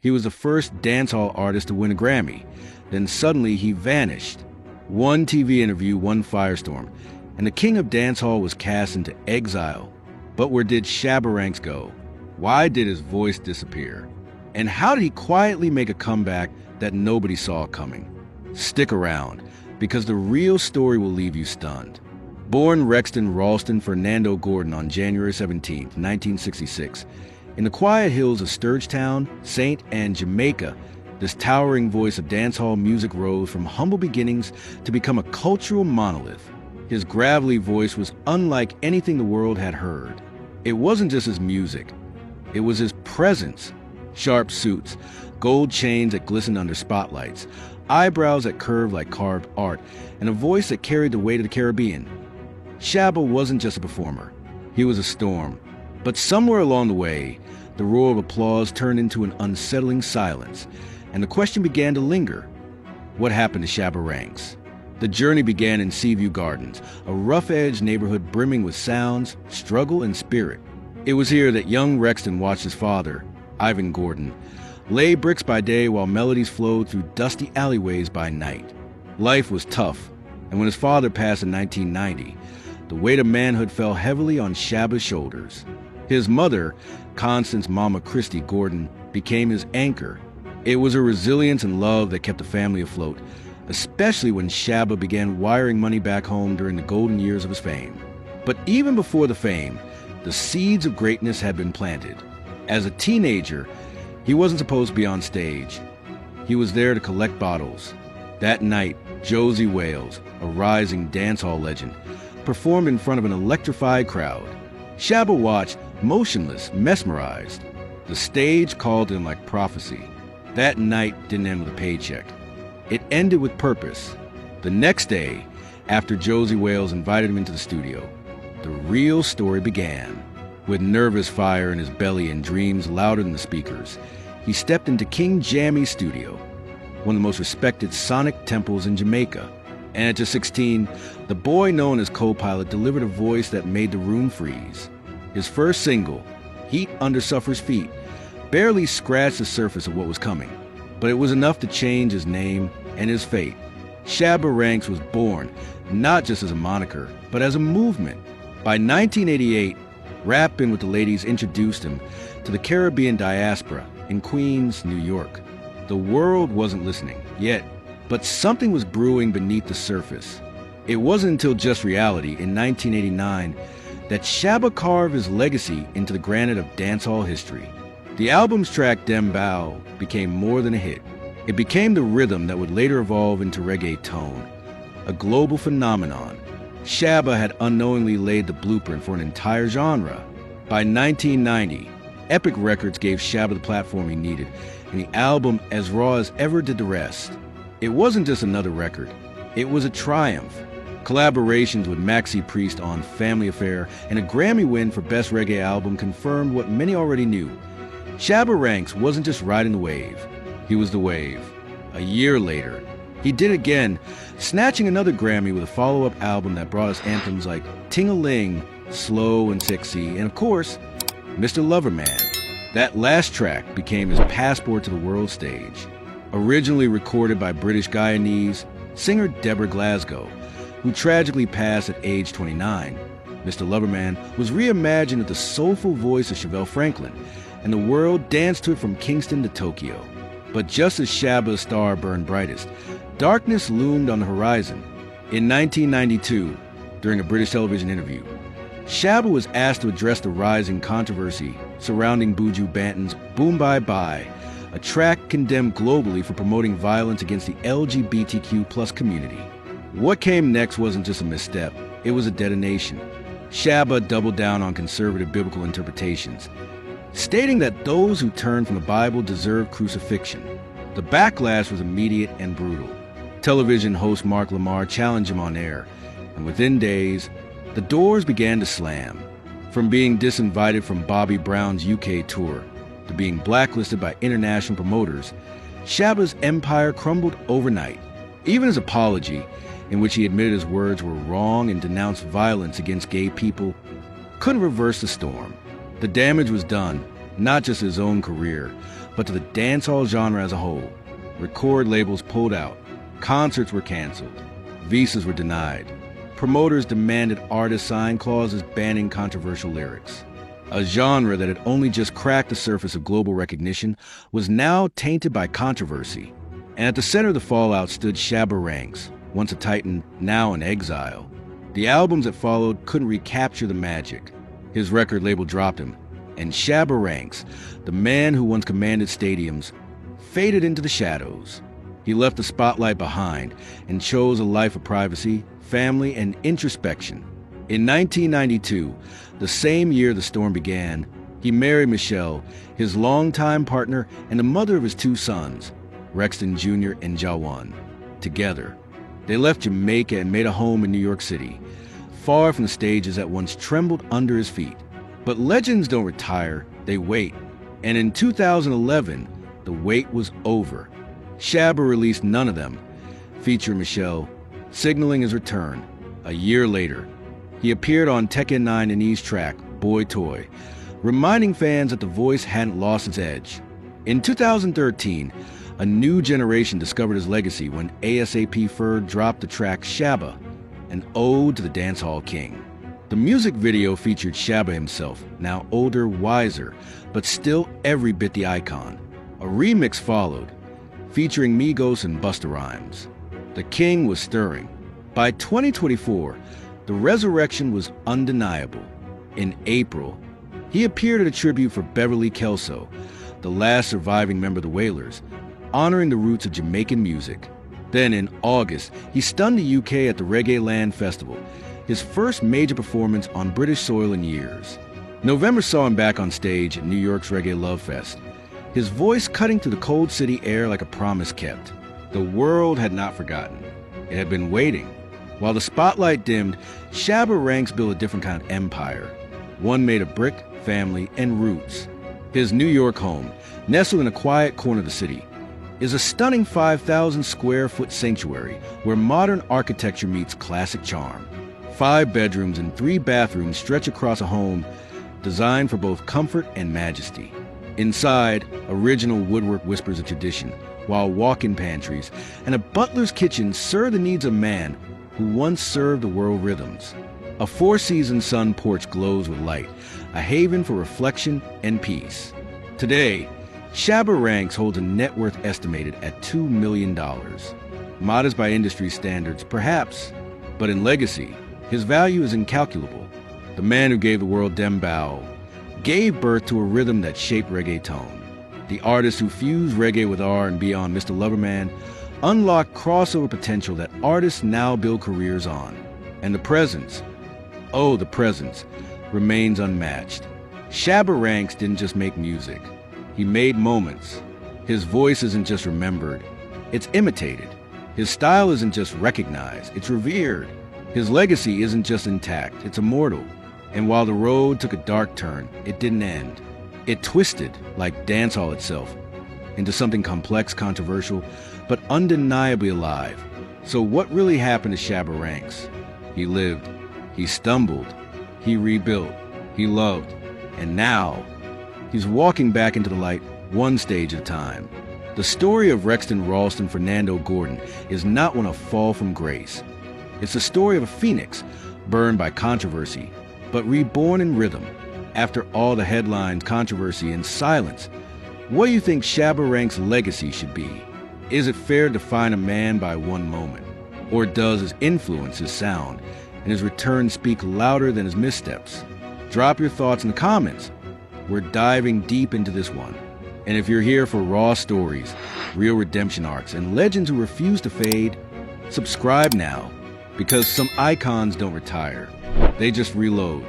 He was the first dancehall artist to win a Grammy. Then suddenly he vanished. One TV interview, one firestorm, and the king of dancehall was cast into exile. But where did Shabba Ranks go? Why did his voice disappear? And how did he quietly make a comeback that nobody saw coming? Stick around, because the real story will leave you stunned. Born Rexton Ralston Fernando Gordon on January 17, 1966, in the quiet hills of Sturgetown, St. and Jamaica, this towering voice of dancehall music rose from humble beginnings to become a cultural monolith. His gravelly voice was unlike anything the world had heard. It wasn't just his music. It was his presence. Sharp suits, gold chains that glistened under spotlights, eyebrows that curved like carved art, and a voice that carried the weight of the Caribbean. Shabba wasn't just a performer. He was a storm. But somewhere along the way, the roar of applause turned into an unsettling silence, and the question began to linger. What happened to Shabba Ranks? The journey began in Seaview Gardens, a rough-edged neighborhood brimming with sounds, struggle, and spirit. It was here that young Rexton watched his father, Ivan Gordon, lay bricks by day while melodies flowed through dusty alleyways by night. Life was tough, and when his father passed in 1990, the weight of manhood fell heavily on Shabba's shoulders. His mother, Constance Mama Christie Gordon, became his anchor. It was her resilience and love that kept the family afloat, especially when Shabba began wiring money back home during the golden years of his fame. But even before the fame, the seeds of greatness had been planted. As a teenager, he wasn't supposed to be on stage. He was there to collect bottles. That night, Josie Wales, a rising dancehall legend, performed in front of an electrified crowd. Shabba watched, motionless, mesmerized. The stage called him like prophecy. That night didn't end with a paycheck. It ended with purpose. The next day, after Josie Wales invited him into the studio, the real story began. With nervous fire in his belly and dreams louder than the speakers, he stepped into King Jammy's studio, one of the most respected sonic temples in Jamaica. And at just 16, the boy known as Co-Pilot delivered a voice that made the room freeze. His first single, Heat Under Suffer's Feet, barely scratched the surface of what was coming, but it was enough to change his name and his fate. Shabba Ranks was born not just as a moniker, but as a movement. By 1988, Rappin' with the Ladies introduced him to the Caribbean diaspora in Queens, New York. The world wasn't listening yet, but something was brewing beneath the surface. It wasn't until Just Reality in 1989 that Shabba carved his legacy into the granite of dancehall history. The album's track Dem Bow became more than a hit. It became the rhythm that would later evolve into reggaeton, a global phenomenon. Shabba had unknowingly laid the blueprint for an entire genre. By 1990, Epic Records gave Shabba the platform he needed, and the album As Raw As Ever did the rest. It wasn't just another record. It was a triumph. Collaborations with Maxi Priest on Family Affair and a Grammy win for Best Reggae Album confirmed what many already knew. Shabba Ranks wasn't just riding the wave. He was the wave. A year later, he did again, snatching another Grammy with a follow-up album that brought us anthems like Ting-a-Ling, Slow and Sexy, and of course, Mr. Loverman. That last track became his passport to the world stage. Originally recorded by British Guyanese singer Deborah Glasgow, who tragically passed at age 29, Mr. Loverman was reimagined with the soulful voice of Chevelle Franklin, and the world danced to it from Kingston to Tokyo. But just as Shabba's star burned brightest, darkness loomed on the horizon. In 1992, during a British television interview, Shabba was asked to address the rising controversy surrounding Buju Banton's Boom Bye Bye, a track condemned globally for promoting violence against the LGBTQ+ community. What came next wasn't just a misstep, it was a detonation. Shabba doubled down on conservative biblical interpretations, stating that those who turn from the Bible deserve crucifixion. The backlash was immediate and brutal. Television host Mark Lamar challenged him on air, and within days, the doors began to slam. From being disinvited from Bobby Brown's UK tour to being blacklisted by international promoters, Shabba's empire crumbled overnight. Even his apology, in which he admitted his words were wrong and denounced violence against gay people, couldn't reverse the storm. The damage was done, not just his own career, but to the dancehall genre as a whole. Record labels pulled out, concerts were canceled, visas were denied. Promoters demanded artists sign clauses banning controversial lyrics. A genre that had only just cracked the surface of global recognition was now tainted by controversy. And at the center of the fallout stood Shabba Ranks, once a titan, now in exile. The albums that followed couldn't recapture the magic. His record label dropped him, and Shabba Ranks, the man who once commanded stadiums, faded into the shadows. He left the spotlight behind and chose a life of privacy, family, and introspection. In 1992, the same year the storm began, he married Michelle, his longtime partner and the mother of his two sons, Rexton Jr. and Jawan. Together, they left Jamaica and made a home in New York City, far from the stages that once trembled under his feet. But legends don't retire, they wait. And in 2011, the wait was over. Shabba released None of Them, featuring Michelle, signaling his return. A year later, he appeared on Tekken 9 and E's track, Boy Toy, reminding fans that the voice hadn't lost its edge. In 2013, a new generation discovered his legacy when ASAP Ferg dropped the track Shabba, an ode to the dancehall king. The music video featured Shabba himself, now older, wiser, but still every bit the icon. A remix followed, featuring Migos and Busta Rhymes. The king was stirring. By 2024, the resurrection was undeniable. In April, he appeared at a tribute for Beverly Kelso, the last surviving member of the Wailers, honoring the roots of Jamaican music. Then in August, he stunned the UK at the Reggae Land Festival, his first major performance on British soil in years. November saw him back on stage at New York's Reggae Love Fest, his voice cutting through the cold city air like a promise kept. The world had not forgotten. It had been waiting. While the spotlight dimmed, Shabba Ranks built a different kind of empire, one made of brick, family, and roots. His New York home, nestled in a quiet corner of the city, is a stunning 5,000 square foot sanctuary where modern architecture meets classic charm. 5 bedrooms and 3 bathrooms stretch across a home designed for both comfort and majesty. Inside, original woodwork whispers of tradition, while walk-in pantries and a butler's kitchen serve the needs of man who once served the world rhythms. A 4-season sun porch glows with light, a haven for reflection and peace. Today, Shabba Ranks holds a net worth estimated at $2 million. Modest by industry standards, perhaps, but in legacy, his value is incalculable. The man who gave the world Dembow gave birth to a rhythm that shaped reggaeton. The artist who fused reggae with R&B on Mr. Loverman unlocked crossover potential that artists now build careers on. And the presence, oh, the presence, remains unmatched. Shabba Ranks didn't just make music. He made moments. His voice isn't just remembered, it's imitated. His style isn't just recognized, it's revered. His legacy isn't just intact, it's immortal. And while the road took a dark turn, it didn't end. It twisted, like dancehall itself, into something complex, controversial, but undeniably alive. So what really happened to Shabba Ranks? He lived, he stumbled, he rebuilt, he loved, and now he's walking back into the light one stage at a time. The story of Rexton Ralston Fernando Gordon is not one of fall from grace. It's the story of a phoenix burned by controversy, but reborn in rhythm. After all the headlines, controversy, and silence, what do you think Shabba Ranks' legacy should be? Is it fair to define a man by one moment? Or does his influence, his sound, and his return speak louder than his missteps? Drop your thoughts in the comments. We're diving deep into this one. And if you're here for raw stories, real redemption arcs, and legends who refuse to fade, subscribe now, because some icons don't retire. They just reload.